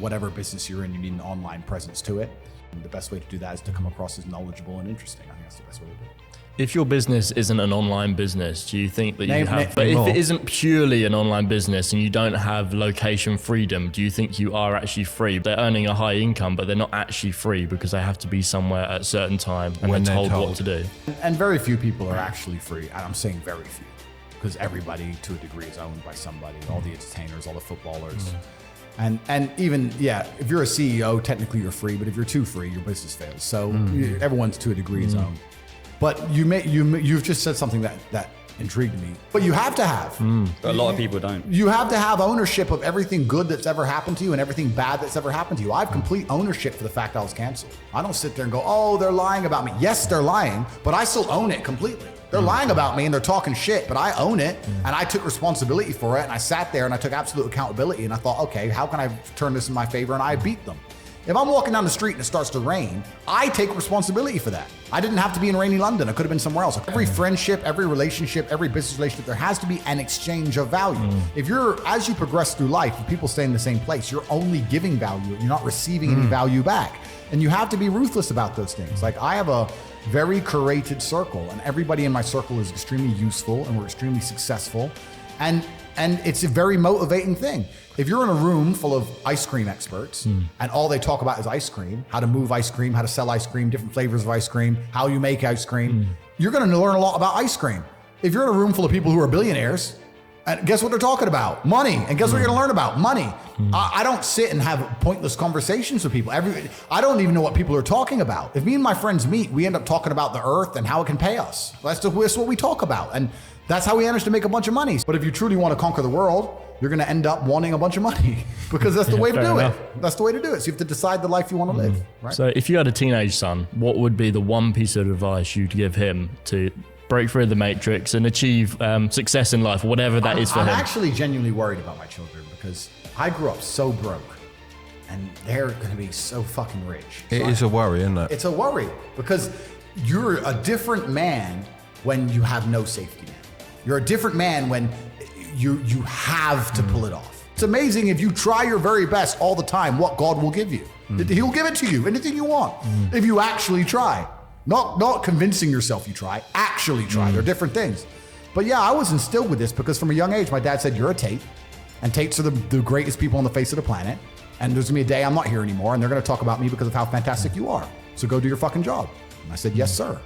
whatever business you're in, you need an online presence to it. And the best way to do that is to come across as knowledgeable and interesting. I think that's the best way to do it. If your business isn't an online business, do you think that Name- you have, but if it isn't purely an online business and you don't have location freedom, do you think you are actually free? They're earning a high income, but they're not actually free because they have to be somewhere at a certain time and When they're they're told what to do. And very few people are actually free. And I'm saying very few, because everybody to a degree is owned by somebody, all the entertainers, all the footballers. And even, if you're a CEO, technically you're free, but if you're too free, your business fails. So everyone's to a degree is owned. But you've just said something that intrigued me. But you have to have. But a lot of people don't. You have to have ownership of everything good that's ever happened to you and everything bad that's ever happened to you. I have complete ownership for the fact I was canceled. I don't sit there and go, oh, they're lying about me. Yes, they're lying, but I still own it completely. They're lying about me and they're talking shit, but I own it and I took responsibility for it and I sat there and I took absolute accountability and I thought, okay, how can I turn this in my favor? And I beat them. If I'm walking down the street and it starts to rain, I take responsibility for that. I didn't have to be in rainy London. I could have been somewhere else. Every friendship, every relationship, every business relationship, there has to be an exchange of value. If as you progress through life, if people stay in the same place, you're only giving value. You're not receiving any value back. And you have to be ruthless about those things. Like I have a very curated circle and everybody in my circle is extremely useful and we're extremely successful. And it's a very motivating thing. If you're in a room full of ice cream experts and all they talk about is ice cream, how to move ice cream, how to sell ice cream, different flavors of ice cream, how you make ice cream, you're gonna learn a lot about ice cream. If you're in a room full of people who are billionaires, and guess what they're talking about? Money. And guess what you're gonna learn about? Money. I don't sit and have pointless conversations with people. I don't even know what people are talking about. If me and my friends meet, we end up talking about the earth and how it can pay us. That's what we talk about. And that's how we manage to make a bunch of money. But if you truly want to conquer the world, you're going to end up wanting a bunch of money because that's the way to do it. That's the way to do it. So you have to decide the life you want to live. Right? So if you had a teenage son, what would be the one piece of advice you'd give him to break through the matrix and achieve success in life, whatever that is for him? I'm actually genuinely worried about my children because I grew up so broke and they're going to be so fucking rich. It is a worry, isn't it? It's a worry because you're a different man when you have no safety net. You're a different man when you have to pull it off. It's amazing if you try your very best all the time, what God will give you. He'll give it to you, anything you want, if you actually try. Not convincing yourself you try, actually try. They're different things. But yeah, I was instilled with this because from a young age, my dad said, you're a Tate, and Tates are the greatest people on the face of the planet. And there's gonna be a day I'm not here anymore, and they're gonna talk about me because of how fantastic you are. So go do your fucking job. And I said, yes, sir.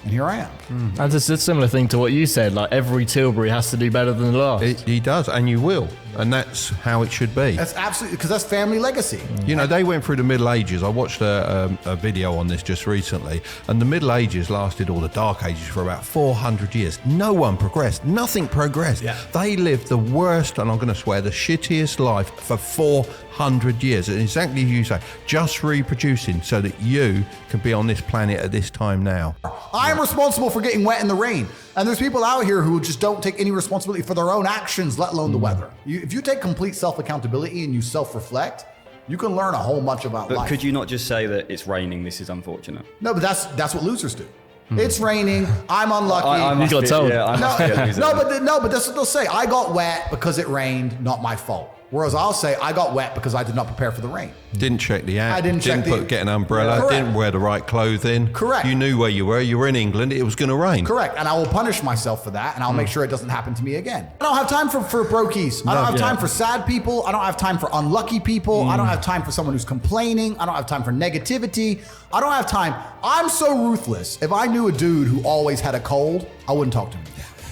And here I am. And it's a similar thing to what you said, like every Tilbury has to do better than the last. He does, and you will. And that's how it should be. That's absolutely, because that's family legacy. You know, they went through the Middle Ages. I watched a video on this just recently, and the Middle Ages lasted, or the Dark Ages, for about 400 years. No one progressed. Nothing progressed. Yeah. They lived the worst, and I'm going to swear, the shittiest life for 400 years. And exactly as you say, just reproducing so that you can be on this planet at this time now. I'm responsible for getting wet in the rain. And there's people out here who just don't take any responsibility for their own actions, let alone the weather. If you take complete self-accountability and you self-reflect, you can learn a whole bunch about life. But could you not just say that it's raining, this is unfortunate? No, but that's what losers do. It's raining, I'm unlucky. I must got be- told. Yeah, I must be a loser. but that's what they'll say. I got wet because it rained, not my fault. Whereas I'll say I got wet because I did not prepare for the rain. Didn't check the app. I didn't check get an umbrella. Correct. Didn't wear the right clothing. Correct. You knew where you were. You were in England. It was going to rain. Correct. And I will punish myself for that, and I'll make sure it doesn't happen to me again. I don't have time for brokies. I don't have time for sad people. I don't have time for unlucky people. I don't have time for someone who's complaining. I don't have time for negativity. I don't have time. I'm so ruthless. If I knew a dude who always had a cold, I wouldn't talk to him.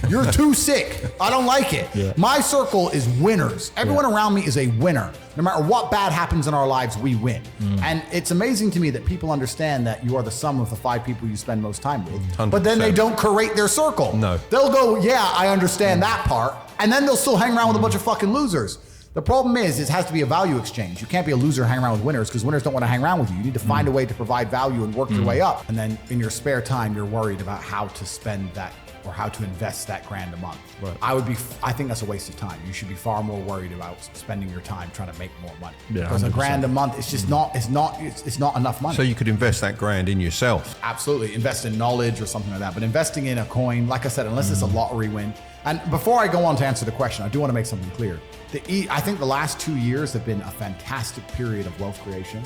You're too sick. I don't like it. Yeah. My circle is winners. Everyone around me is a winner. No matter what bad happens in our lives, we win. And it's amazing to me that people understand that you are the sum of the 5 people you spend most time with. 100%. But then they don't curate their circle. No. They'll go, yeah, I understand that part. And then they'll still hang around with a bunch of fucking losers. The problem is, it has to be a value exchange. You can't be a loser hanging around with winners because winners don't want to hang around with you. You need to find a way to provide value and work your way up. And then in your spare time, you're worried about how to spend that or how to invest that grand a month. Right. I think that's a waste of time. You should be far more worried about spending your time trying to make more money. Yeah, because a 100%. grand a month, it's just it's not enough money. So you could invest that grand in yourself. Absolutely. Invest in knowledge or something like that. But investing in a coin, like I said, unless it's a lottery win. And before I go on to answer the question, I do want to make something clear. I think the last 2 years have been a fantastic period of wealth creation.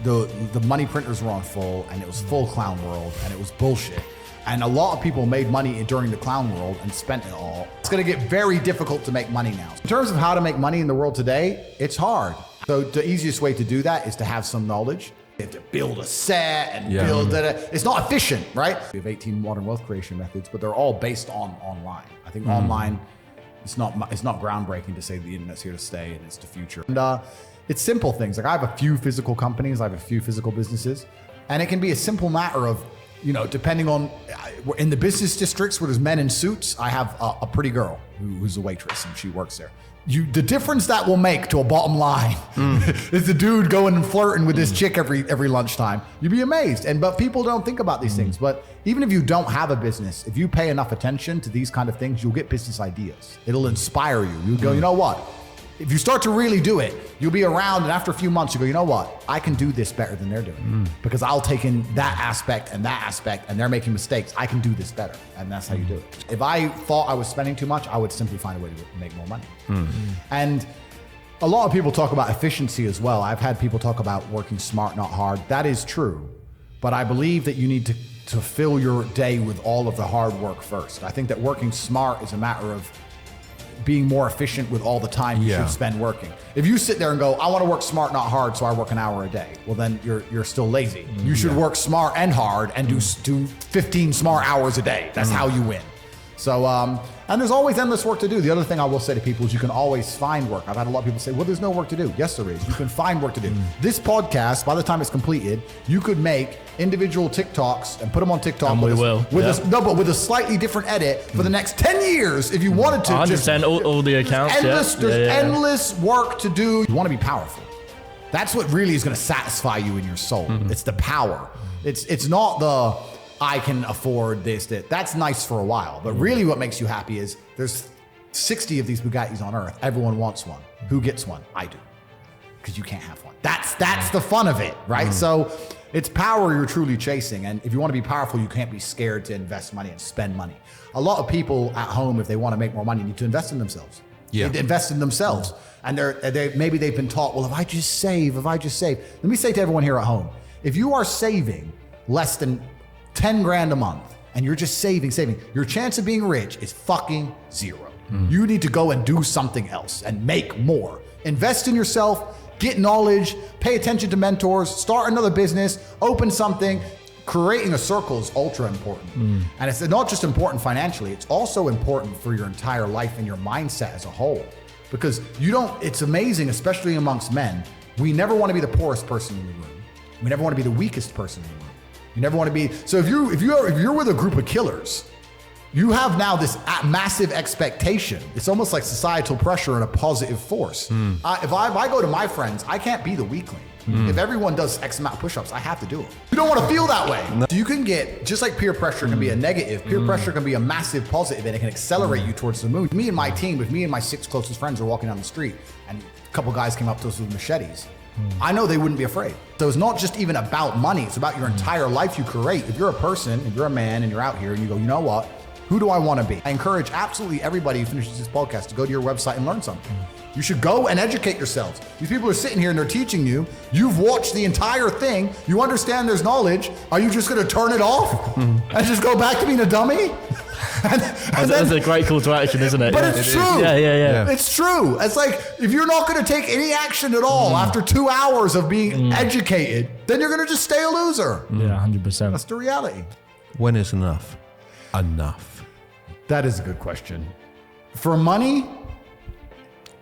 The money printers were on full, and it was full clown world, and it was bullshit. And a lot of people made money during the clown world and spent it all. It's going to get very difficult to make money now. In terms of how to make money in the world today, it's hard. So the easiest way to do that is to have some knowledge. You have to build a set and build it. It's not efficient, right? We have 18 modern wealth creation methods, but they're all based on online. I think online, it's not groundbreaking to say the internet's here to stay and it's the future. And it's simple things. Like I have a few physical companies, I have a few physical businesses, and it can be a simple matter of, depending on, in the business districts where there's men in suits, I have a pretty girl who's a waitress and she works there. The difference that will make to a bottom line is the dude going and flirting with this chick every lunchtime. You'd be amazed. But people don't think about these things. But even if you don't have a business, if you pay enough attention to these kind of things, you'll get business ideas. It'll inspire you. You'll go, you know what? If you start to really do it, you'll be around, and after a few months, you go, you know what? I can do this better than they're doing because I'll take in that aspect, and they're making mistakes. I can do this better, and that's how you do it. If I thought I was spending too much, I would simply find a way to make more money. And a lot of people talk about efficiency as well. I've had people talk about working smart, not hard. That is true, but I believe that you need to fill your day with all of the hard work first. I think that working smart is a matter of being more efficient with all the time you should spend working. If you sit there and go, I want to work smart, not hard, so I work an hour a day, well then you're still lazy. You should work smart and hard and do 15 smart hours a day. That's how you win. So, and there's always endless work to do. The other thing I will say to people is you can always find work. I've had a lot of people say, well, there's no work to do. Yes, there is. You can find work to do. This podcast, by the time it's completed, you could make individual TikToks and put them on TikTok. And with a slightly different edit for the next 10 years if you wanted to. 100%, all the accounts. There's endless work to do. You want to be powerful. That's what really is going to satisfy you in your soul. It's the power. It's not the I can afford this, that. That's nice for a while. But really what makes you happy is there's 60 of these Bugattis on earth. Everyone wants one. Who gets one? I do. Because you can't have one. That's the fun of it, right? So it's power you're truly chasing. And if you want to be powerful, you can't be scared to invest money and spend money. A lot of people at home, if they want to make more money, need to invest in themselves. Yeah. They invest in themselves. And maybe they've been taught, well, if I just save. Let me say to everyone here at home, if you are saving less than 10 grand a month and you're just saving, your chance of being rich is fucking zero. You need to go and do something else and make more. Invest in yourself, get knowledge, pay attention to mentors, start another business, open something. Creating a circle is ultra important. And it's not just important financially, it's also important for your entire life and your mindset as a whole. Because it's amazing, especially amongst men, we never want to be the poorest person in the room. We never want to be the weakest person in the room. You never want to be. So if you're with a group of killers, you have now this massive expectation. It's almost like societal pressure and a positive force. If I go to my friends, I can't be the weakling. If everyone does X amount of push-ups, I have to do them. You don't want to feel that way. No. So you can get, just like peer pressure can be a negative, peer pressure can be a massive positive, and it can accelerate you towards the moon. Me and my team, if me and my 6 closest friends are walking down the street and a couple guys came up to us with machetes, I know they wouldn't be afraid. So it's not just even about money, it's about your entire life you create. If you're a person, if you're a man and you're out here and you go, you know what? Who do I want to be? I encourage absolutely everybody who finishes this podcast to go to your website and learn something. You should go and educate yourselves. These people are sitting here and they're teaching you. You've watched the entire thing. You understand there's knowledge. Are you just going to turn it off and just go back to being a dummy? That's a great call to action, isn't it? But it's true. Yeah. It's true. It's like, if you're not going to take any action at all after 2 hours of being educated, then you're going to just stay a loser. Yeah, 100%. That's the reality. When is enough? Enough. That is a good question. For money,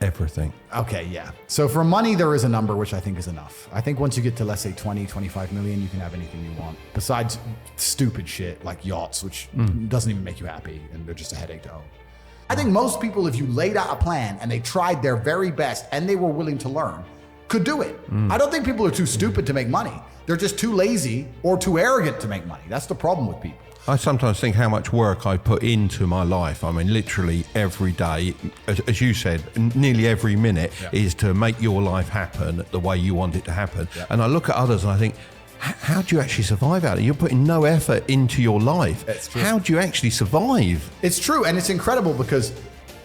everything. Okay, yeah. So for money, there is a number which I think is enough. I think once you get to, let's say, 20, 25 million, you can have anything you want. Besides stupid shit like yachts, which doesn't even make you happy and they're just a headache to own. I think most people, if you laid out a plan and they tried their very best and they were willing to learn, could do it. I don't think people are too stupid to make money. They're just too lazy or too arrogant to make money. That's the problem with people. I sometimes think how much work I put into my life. I mean, literally every day, as you said, nearly every minute is to make your life happen the way you want it to happen. Yeah. And I look at others and I think, how do you actually survive out there? You're putting no effort into your life. It's true. How do you actually survive? It's true, and it's incredible because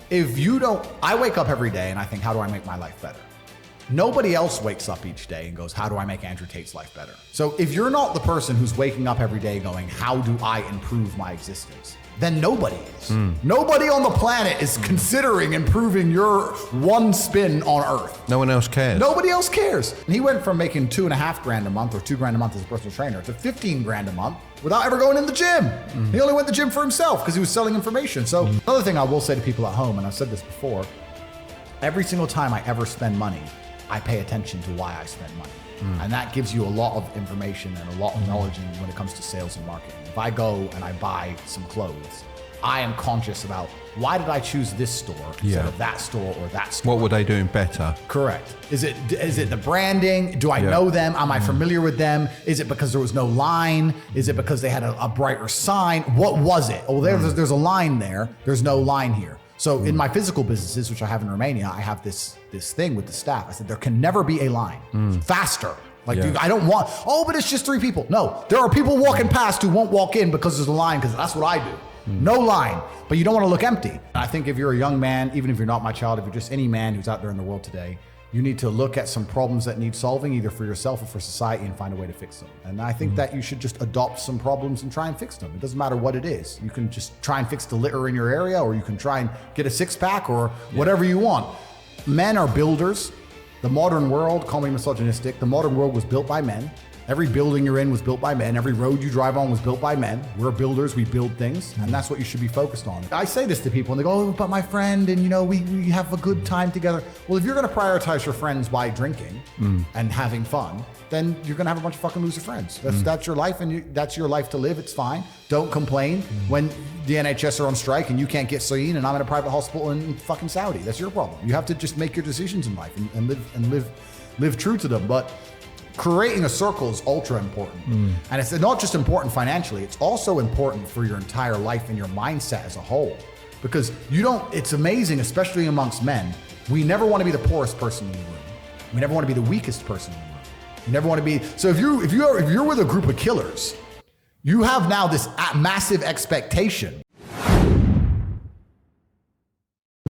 if you don't, I wake up every day and I think, how do I make my life better? Nobody else wakes up each day and goes, how do I make Andrew Tate's life better? So if you're not the person who's waking up every day going, how do I improve my existence? Then nobody is. Nobody on the planet is considering improving your one spin on Earth. No one else cares. Nobody else cares. And he went from making $2,500 a month or $2,000 a month as a personal trainer to $15,000 a month without ever going in the gym. He only went to the gym for himself because he was selling information. So another thing I will say to people at home, and I've said this before, every single time I ever spend money, I pay attention to why I spend money. And that gives you a lot of information and a lot of knowledge when it comes to sales and marketing. If I go and I buy some clothes, I am conscious about why did I choose this store instead of that store or that store? What were they doing better? Correct. Is it the branding? Do I know them? Am I familiar with them? Is it because there was no line? Is it because they had a brighter sign? What was it? Oh, there's a line there. There's no line here. So in my physical businesses, which I have in Romania, I have this thing with the staff. I said, there can never be a line. Faster. Like, dude, I don't want, but it's just 3 people. No, there are people walking past who won't walk in because there's a line, because that's what I do. No line, but you don't want to look empty. I think if you're a young man, even if you're not my child, if you're just any man who's out there in the world today, you need to look at some problems that need solving, either for yourself or for society, and find a way to fix them. And I think that you should just adopt some problems and try and fix them. It doesn't matter what it is. You can just try and fix the litter in your area, or you can try and get a 6-pack or whatever you want. Men are builders. The modern world, call me misogynistic, the modern world was built by men. Every building you're in was built by men. Every road you drive on was built by men. We're builders, we build things, and that's what you should be focused on. I say this to people and they go, oh, but my friend, and we have a good time together. Well, if you're gonna prioritize your friends by drinking and having fun, then you're gonna have a bunch of fucking loser friends. That's your life, and that's your life to live, it's fine. Don't complain when the NHS are on strike and you can't get seen and I'm in a private hospital in fucking Saudi. That's your problem. You have to just make your decisions in life and live true to them. But creating a circle is ultra important. And it's not just important financially, it's also important for your entire life and your mindset as a whole. Because it's amazing, especially amongst men, we never want to be the poorest person in the room. We never want to be the weakest person in the room. You never want to be, so if you're with a group of killers, you have now this massive expectation